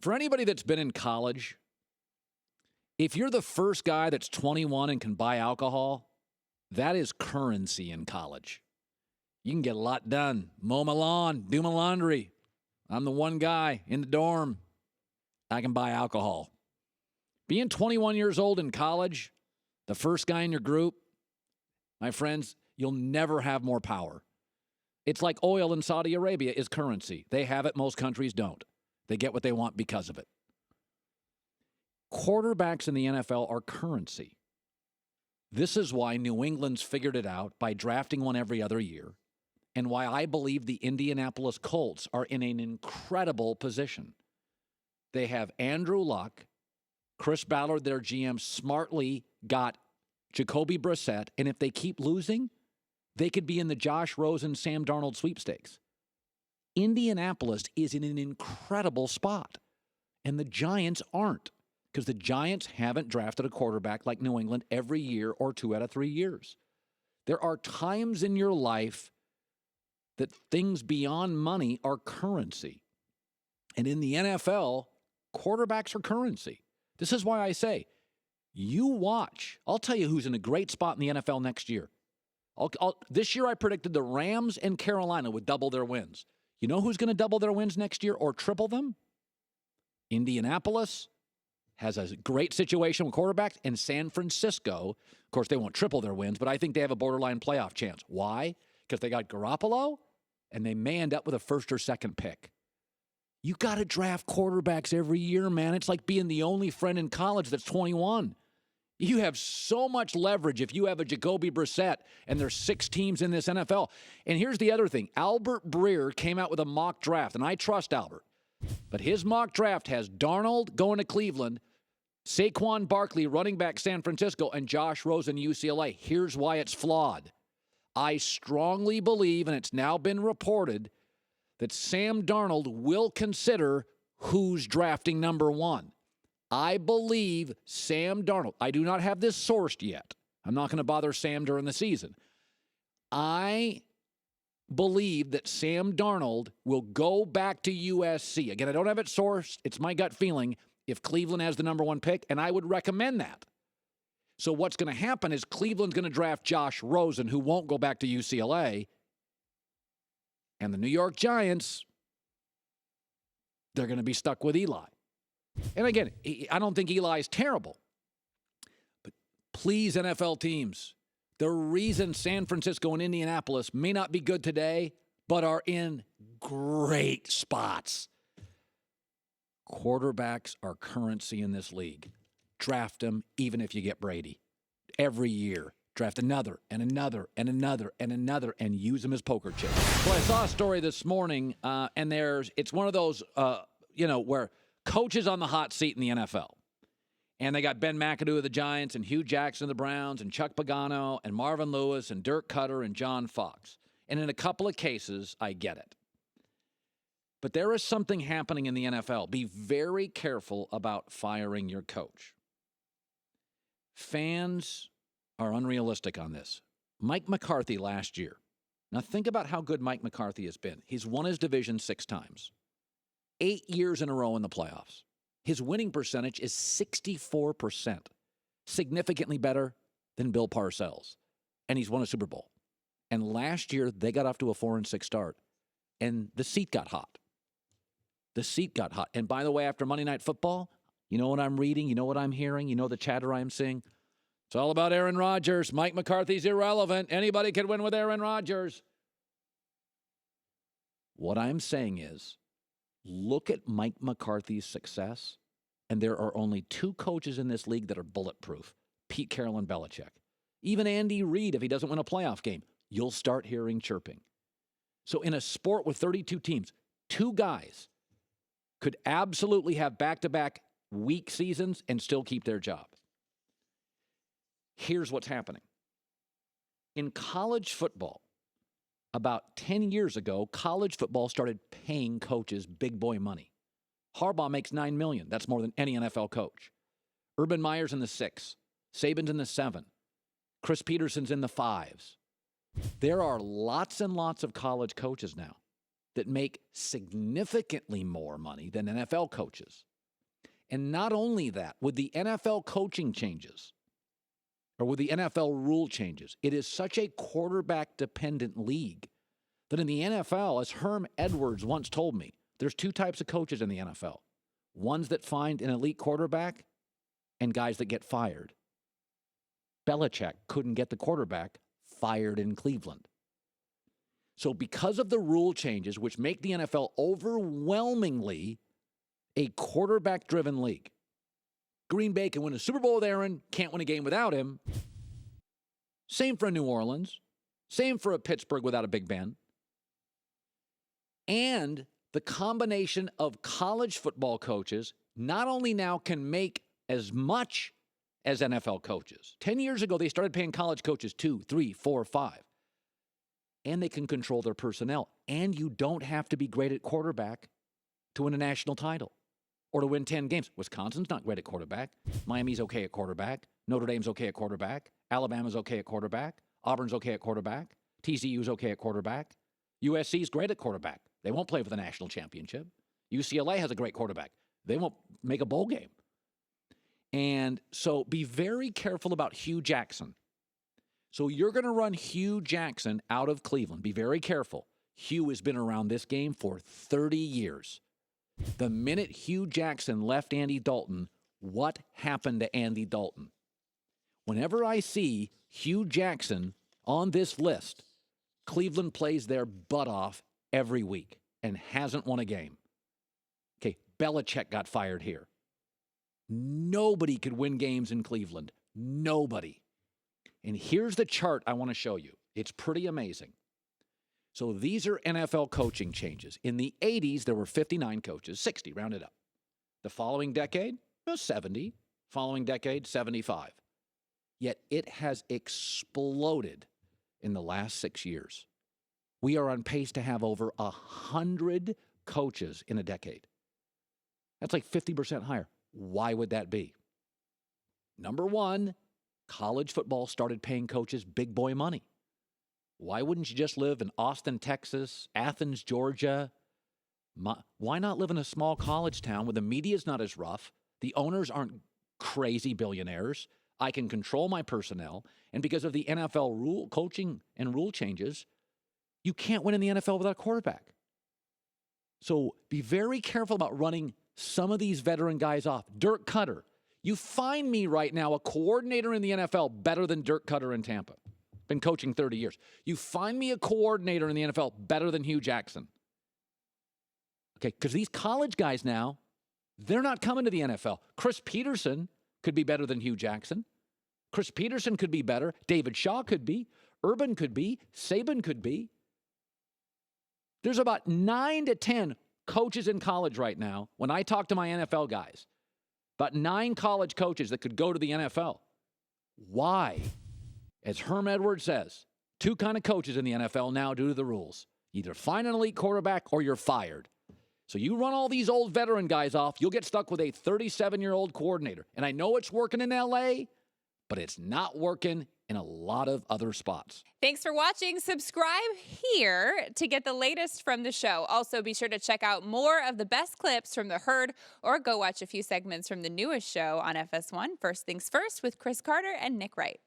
For anybody that's been in college, if you're the first guy that's 21 and can buy alcohol, that is currency in college. You can get a lot done. Mow my lawn, do my laundry. I'm the one guy in the dorm. I can buy alcohol. Being 21 years old in college, the first guy in your group, my friends, you'll never have more power. It's like oil in Saudi Arabia is currency. They have it. Most countries don't. They get what they want because of it. Quarterbacks in the NFL are currency. This is why New England's figured it out by drafting one every other year, and why I believe the Indianapolis Colts are in an incredible position. They have Andrew Luck. Chris Ballard, their GM, smartly got Jacoby Brissett, and if they keep losing, they could be in the Josh Rosen, Sam Darnold sweepstakes. Indianapolis is in an incredible spot, and the Giants aren't, because the Giants haven't drafted a quarterback like New England every year or 2 out of 3 years. There are times in your life that things beyond money are currency. And in the NFL, quarterbacks are currency. This is why I say, you watch. I'll tell you who's in a great spot in the NFL next year. This year I predicted the Rams and Carolina would double their wins. You know who's going to double their wins next year or triple them? Indianapolis has a great situation with quarterbacks, and San Francisco, of course, they won't triple their wins, but I think they have a borderline playoff chance. Why? Because they got Garoppolo, and they may end up with a first or second pick. You got to draft quarterbacks every year, man. It's like being the only friend in college that's 21. You have so much leverage if you have a Jacoby Brissett, and there's 6 teams in this NFL. And here's the other thing. Albert Breer came out with a mock draft, and I trust Albert. But his mock draft has Darnold going to Cleveland, Saquon Barkley running back San Francisco, and Josh Rosen UCLA. Here's why it's flawed. I strongly believe, and it's now been reported, that Sam Darnold will consider who's drafting number 1. I believe Sam Darnold. I do not have this sourced yet. I'm not going to bother Sam during the season. I believe that Sam Darnold will go back to USC. Again, I don't have it sourced. It's my gut feeling if Cleveland has the number 1 pick, and I would recommend that. So what's going to happen is Cleveland's going to draft Josh Rosen, who won't go back to UCLA. And the New York Giants, they're going to be stuck with Eli. And again, I don't think Eli is terrible. But please, NFL teams, the reason San Francisco and Indianapolis may not be good today, but are in great spots. Quarterbacks are currency in this league. Draft them even if you get Brady. Every year. Draft another and another and another and another and use them as poker chips. Well, I saw a story this morning, and it's one of those, where coaches on the hot seat in the NFL. And they got Ben McAdoo of the Giants and Hugh Jackson of the Browns and Chuck Pagano and Marvin Lewis and Dirk Cutter and John Fox. And in a couple of cases, I get it. But there is something happening in the NFL. Be very careful about firing your coach. Fans are unrealistic on this. Mike McCarthy last year. Now think about how good Mike McCarthy has been. He's won his division 6 times. 8 years in a row in the playoffs. His winning percentage is 64%. Significantly better than Bill Parcells. And he's won a Super Bowl. And last year, they got off to a 4-6 start. And the seat got hot. The seat got hot. And by the way, after Monday Night Football, you know what I'm reading? You know what I'm hearing? You know the chatter I'm seeing? It's all about Aaron Rodgers. Mike McCarthy's irrelevant. Anybody can win with Aaron Rodgers. What I'm saying is, look at Mike McCarthy's success, and there are only 2 coaches in this league that are bulletproof, Pete Carroll and Belichick. Even Andy Reid, if he doesn't win a playoff game, you'll start hearing chirping. So in a sport with 32 teams, 2 guys could absolutely have back-to-back weak seasons and still keep their job. Here's what's happening. In college football, about 10 years ago, college football started paying coaches big boy money. Harbaugh makes $9 million. That's more than any NFL coach. Urban Meyer's in the 6. Saban's in the 7. Chris Peterson's in the 5s. There are lots and lots of college coaches now that make significantly more money than NFL coaches. And not only that, with the NFL coaching changes, or with the NFL rule changes, it is such a quarterback-dependent league that in the NFL, as Herm Edwards once told me, there's two types of coaches in the NFL. Ones that find an elite quarterback and guys that get fired. Belichick couldn't get the quarterback, fired in Cleveland. So because of the rule changes, which make the NFL overwhelmingly a quarterback-driven league, Green Bay can win a Super Bowl with Aaron, can't win a game without him. Same for New Orleans. Same for a Pittsburgh without a Big Ben. And the combination of college football coaches not only now can make as much as NFL coaches. 10 years ago, they started paying college coaches 2, 3, 4, 5. And they can control their personnel. And you don't have to be great at quarterback to win a national title or to win 10 games. Wisconsin's not great at quarterback. Miami's okay at quarterback. Notre Dame's okay at quarterback. Alabama's okay at quarterback. Auburn's okay at quarterback. TCU's okay at quarterback. USC's great at quarterback. They won't play for the national championship. UCLA has a great quarterback. They won't make a bowl game. And so be very careful about Hugh Jackson. So you're going to run Hugh Jackson out of Cleveland. Be very careful. Hugh has been around this game for 30 years. The minute Hugh Jackson left Andy Dalton, what happened to Andy Dalton? Whenever I see Hugh Jackson on this list, Cleveland plays their butt off every week and hasn't won a game. Okay, Belichick got fired here. Nobody could win games in Cleveland. Nobody. And here's the chart I want to show you. It's pretty amazing. So these are NFL coaching changes. In the 80s, there were 59 coaches, 60, rounded up. The following decade, 70. Following decade, 75. Yet it has exploded in the last 6 years. We are on pace to have over 100 coaches in a decade. That's like 50% higher. Why would that be? Number one, college football started paying coaches big boy money. Why wouldn't you just live in Austin, Texas, Athens, Georgia? Why not live in a small college town where the media's not as rough, the owners aren't crazy billionaires, I can control my personnel, and because of the NFL rule, coaching and rule changes, you can't win in the NFL without a quarterback. So be very careful about running some of these veteran guys off. Dirk Cutter. You find me right now a coordinator in the NFL better than Dirk Cutter in Tampa. Been coaching 30 years. You find me a coordinator in the NFL better than Hugh Jackson. Okay, because these college guys now, they're not coming to the NFL. Chris Peterson could be better than Hugh Jackson. Chris Peterson could be better. David Shaw could be. Urban could be. Saban could be. There's about 9 to 10 coaches in college right now. When I talk to my NFL guys, about 9 college coaches that could go to the NFL. Why? As Herm Edwards says, 2 kind of coaches in the NFL now due to the rules. Either find an elite quarterback or you're fired. So you run all these old veteran guys off, you'll get stuck with a 37-year-old coordinator. And I know it's working in L.A., but it's not working in a lot of other spots. Thanks for watching. Subscribe here to get the latest from the show. Also, be sure to check out more of the best clips from The Herd or go watch a few segments from the newest show on FS1, First Things First, with Chris Carter and Nick Wright.